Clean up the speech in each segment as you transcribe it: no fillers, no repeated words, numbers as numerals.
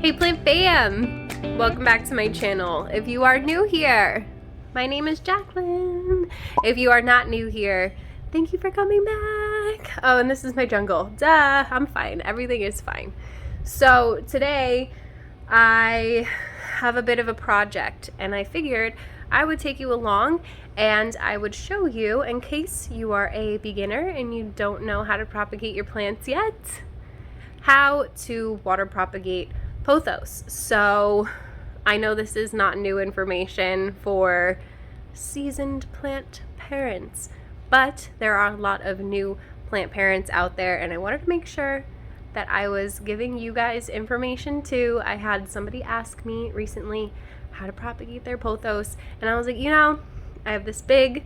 Hey Plant Fam! Welcome back to my channel. If you are new here, my name is Jacqueline. If you are not new here, thank you for coming back. Oh, and this is my jungle. Duh, I'm fine. Everything is fine. So today I have a bit of a project and I figured I would take you along and I would show you, in case you are a beginner and you don't know how to propagate your plants yet, how to water propagate pothos. So I know this is not new information for seasoned plant parents, but there are a lot of new plant parents out there, and I wanted to make sure that I was giving you guys information too. I had somebody ask me recently how to propagate their pothos, and I was like, I have this big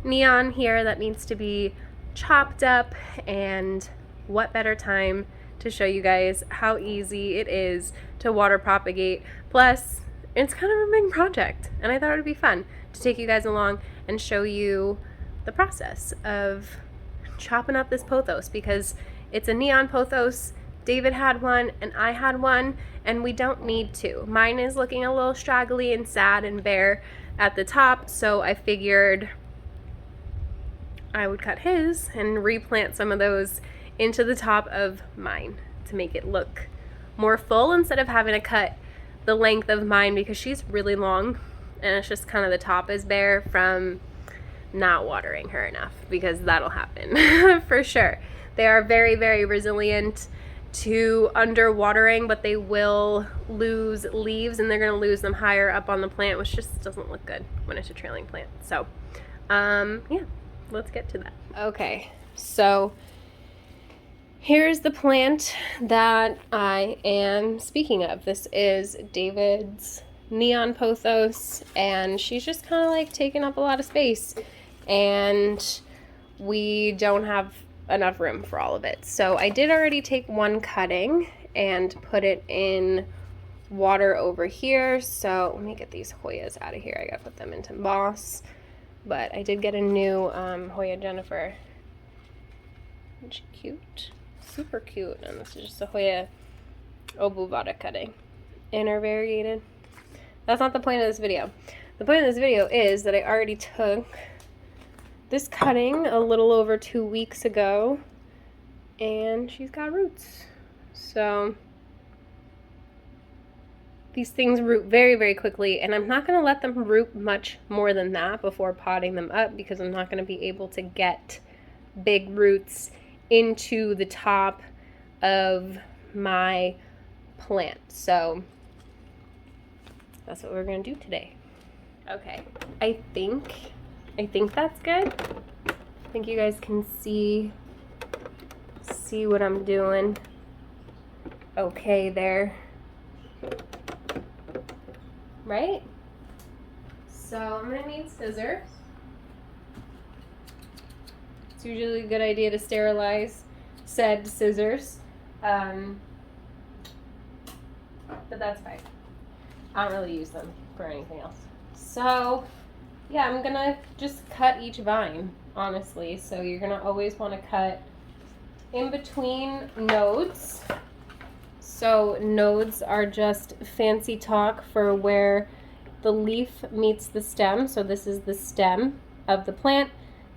neon here that needs to be chopped up, and what better time to show you guys how easy it is to water propagate. Plus, it's kind of a big project, and I thought it would be fun to take you guys along and show you the process of chopping up this pothos, because it's a neon pothos. David had one and I had one, and we don't need to. Mine is looking a little straggly and sad and bare at the top, so I figured I would cut his and replant some of those into the top of mine to make it look more full, instead of having to cut the length of mine because she's really long and it's just kind of the top is bare from not watering her enough, because that'll happen for sure. They are very, very resilient to underwatering, but they will lose leaves, and they're going to lose them higher up on the plant, which just doesn't look good when it's a trailing plant. So yeah, let's get to that. Okay, so here's the plant that I am speaking of. This is David's neon pothos, and she's just kind of like taking up a lot of space, and we don't have enough room for all of it. So I did already take one cutting and put it in water over here. So let me get these Hoyas out of here. I gotta put them into moss, but I did get a new Hoya Jennifer. Isn't she cute? Super cute. And this is just a Hoya obovata cutting, intervariegated. That's not the point of this video. The point of this video is that I already took this cutting a little over 2 weeks ago, and she's got roots. So these things root very, very quickly, and I'm not going to let them root much more than that before potting them up, because I'm not going to be able to get big roots into the top of my plant. So that's what we're going to do today. Okay, I think that's good. I think you guys can see what I'm doing okay there, right? So I'm gonna need scissors. It's usually a good idea to sterilize said scissors, but that's fine. I don't really use them for anything else. So yeah, I'm gonna just cut each vine, honestly. So you're gonna always want to cut in between nodes. So nodes are just fancy talk for where the leaf meets the stem. So this is the stem of the plant.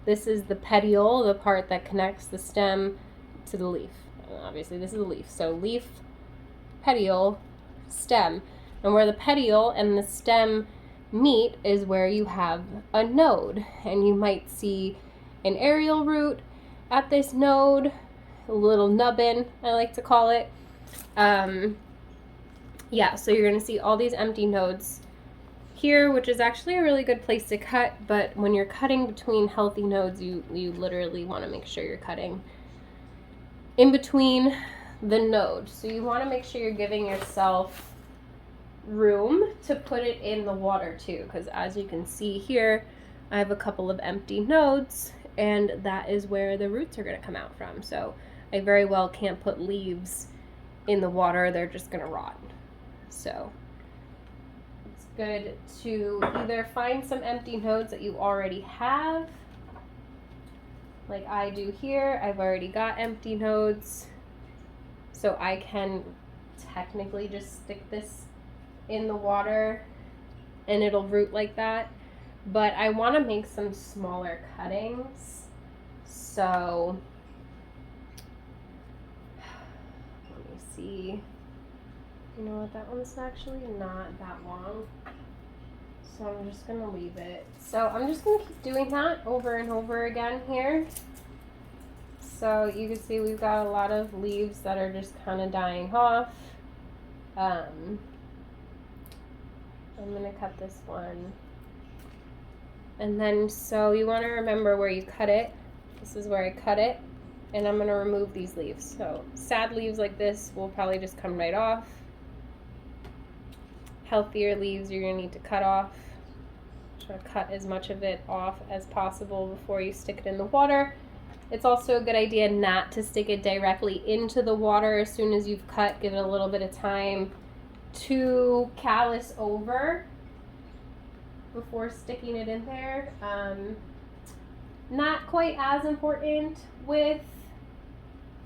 This is the petiole, the part that connects the stem to the leaf. Obviously this is the leaf. So leaf, petiole, stem. And where the petiole and the stem meet is where you have a node, and you might see an aerial root at this node, a little nubbin, I like to call it. Yeah, so you're going to see all these empty nodes here, which is actually a really good place to cut, but when you're cutting between healthy nodes, you literally want to make sure you're cutting in between the nodes. So you want to make sure you're giving yourself room to put it in the water too, because as you can see here, I have a couple of empty nodes, and that is where the roots are going to come out from. So I very well can't put leaves in the water, they're just going to rot. So it's good to either find some empty nodes that you already have, like I do here. I've already got empty nodes, so I can technically just stick this in the water and it'll root like that, but I want to make some smaller cuttings. So let me see. You know what, that one's actually not that long, so I'm just gonna leave it. So I'm just gonna keep doing that over and over again here. So you can see we've got a lot of leaves that are just kind of dying off. I'm gonna cut this one. And then, so you want to remember where you cut it. This is where I cut it. And I'm gonna remove these leaves. So sad leaves like this will probably just come right off. Healthier leaves you're gonna need to cut off. Try to cut as much of it off as possible before you stick it in the water. It's also a good idea not to stick it directly into the water as soon as you've cut. Give it a little bit of time to callus over before sticking it in there. Not quite as important with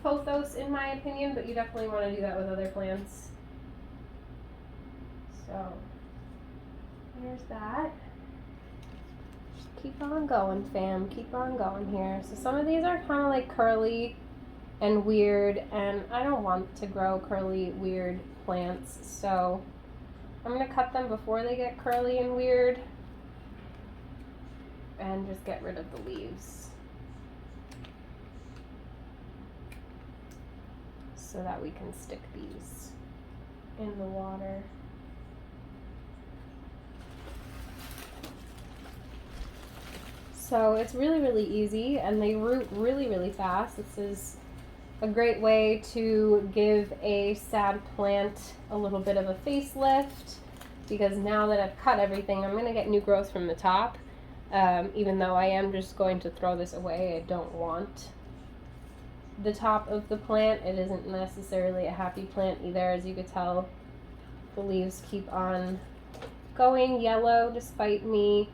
pothos in my opinion, but you definitely want to do that with other plants. So there's that. Just keep on going, fam. Keep on going here. So some of these are kind of like curly and weird, and I don't want to grow curly, weird plants, so I'm going to cut them before they get curly and weird and just get rid of the leaves so that we can stick these in the water. So it's really, really easy, and they root really, really fast. This is a great way to give a sad plant a little bit of a facelift, because now that I've cut everything, I'm going to get new growth from the top. Even though I am just going to throw this away, I don't want the top of the plant. It isn't necessarily a happy plant either. As you could tell, the leaves keep on going yellow despite me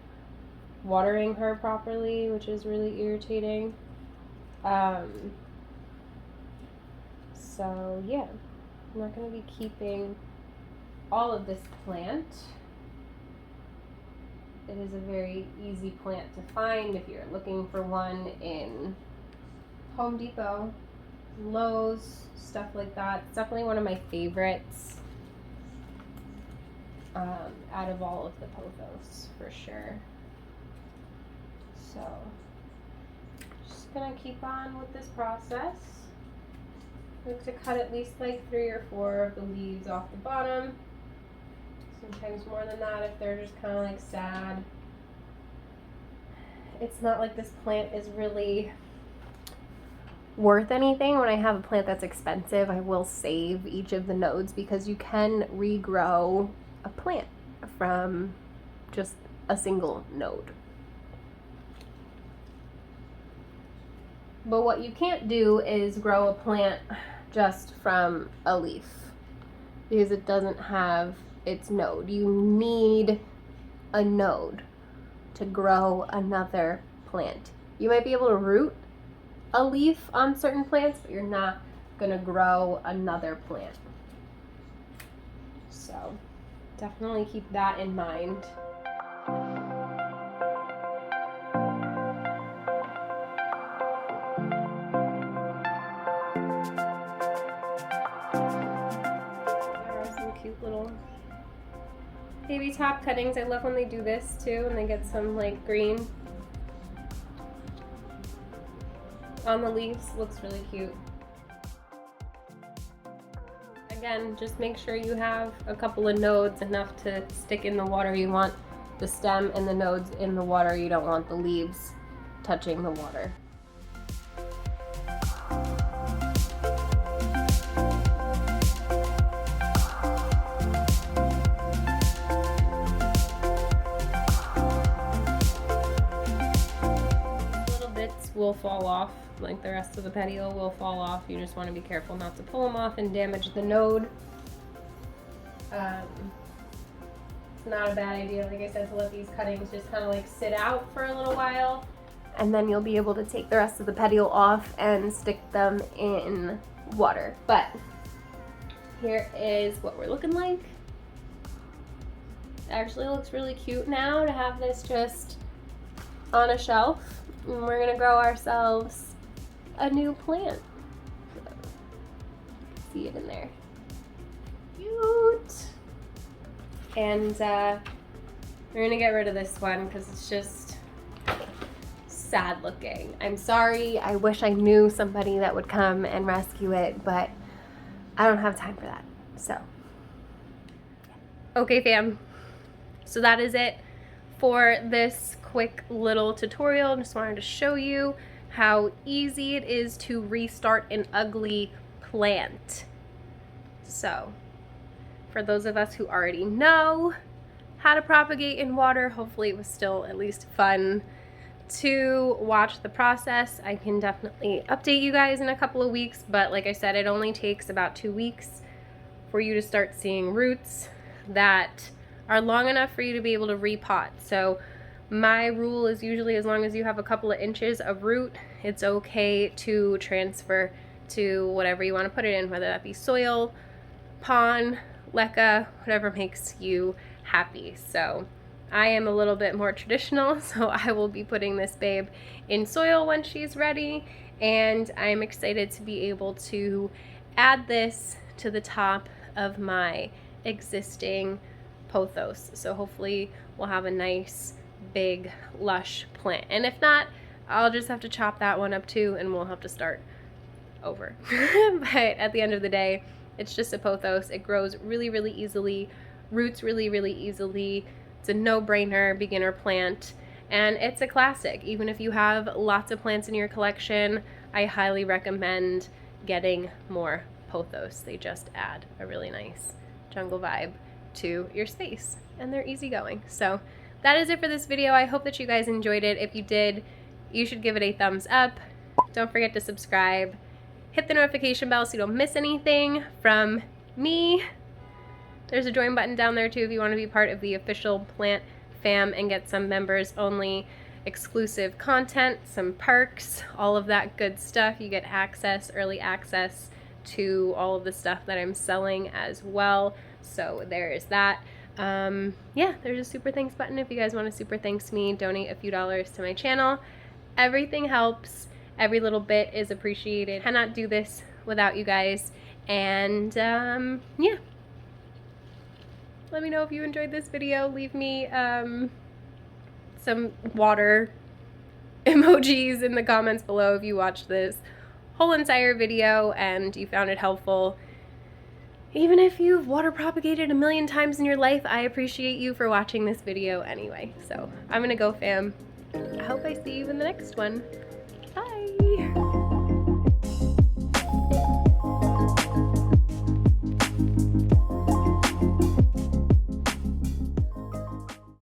watering her properly, which is really irritating. So yeah, I'm not going to be keeping all of this plant. It is a very easy plant to find if you're looking for one in Home Depot, Lowe's, stuff like that. It's definitely one of my favorites out of all of the pothos, for sure. So, just gonna keep on with this process. Look to cut at least like 3 or 4 of the leaves off the bottom. Sometimes more than that if they're just kind of like sad. It's not like this plant is really worth anything. When I have a plant that's expensive, I will save each of the nodes, because you can regrow a plant from just a single node. But what you can't do is grow a plant just from a leaf, because it doesn't have its node. You need a node to grow another plant. You might be able to root a leaf on certain plants, but you're not going to grow another plant. So definitely keep that in mind. Cute little baby top cuttings. I love when they do this too, and they get some like green on the leaves. Looks really cute. Again, just make sure you have a couple of nodes, enough to stick in the water. You want the stem and the nodes in the water. You don't want the leaves touching the water. Will fall off, like the rest of the petiole will fall off. You just want to be careful not to pull them off and damage the node. It's not a bad idea, like I said, to let these cuttings just kind of like sit out for a little while, and then you'll be able to take the rest of the petiole off and stick them in water. But here is what we're looking like. It actually looks really cute now to have this just on a shelf. And we're gonna grow ourselves a new plant. See it in there. Cute. And we're gonna get rid of this one because it's just sad looking. I'm sorry, I wish I knew somebody that would come and rescue it, but I don't have time for that, so. Okay fam, so that is it for this quick little tutorial. Just wanted to show you how easy it is to restart an ugly plant. So, for those of us who already know how to propagate in water, hopefully it was still at least fun to watch the process. I can definitely update you guys in a couple of weeks, but like I said, it only takes about 2 weeks for you to start seeing roots that are long enough for you to be able to repot. So my rule is usually as long as you have a couple of inches of root, it's okay to transfer to whatever you want to put it in, whether that be soil, pond, leca, whatever makes you happy. So I am a little bit more traditional, so I will be putting this babe in soil when she's ready, and I'm excited to be able to add this to the top of my existing pothos. So hopefully we'll have a nice big lush plant, and if not, I'll just have to chop that one up too and we'll have to start over. But at the end of the day, it's just a pothos. It grows really, really easily, roots really, really easily. It's a no-brainer beginner plant, and it's a classic. Even if you have lots of plants in your collection, I highly recommend getting more pothos. They just add a really nice jungle vibe to your space, and they're easygoing. So that is it for this video. I hope that you guys enjoyed it. If you did, you should give it a thumbs up. Don't forget to subscribe. Hit the notification bell so you don't miss anything from me. There's a join button down there too if you want to be part of the official plant fam and get some members only exclusive content, some perks, all of that good stuff. You get access, early access to all of the stuff that I'm selling as well. So there is that. Yeah, there's a super thanks button if you guys want to super thanks me, donate a few dollars to my channel. Everything helps. Every little bit is appreciated. Cannot do this without you guys. And yeah. Let me know if you enjoyed this video. Leave me some water emojis in the comments below if you watched this whole entire video and you found it helpful. Even if you've water propagated 1,000,000 times in your life, I appreciate you for watching this video anyway. So I'm gonna go fam. I hope I see you in the next one. Bye.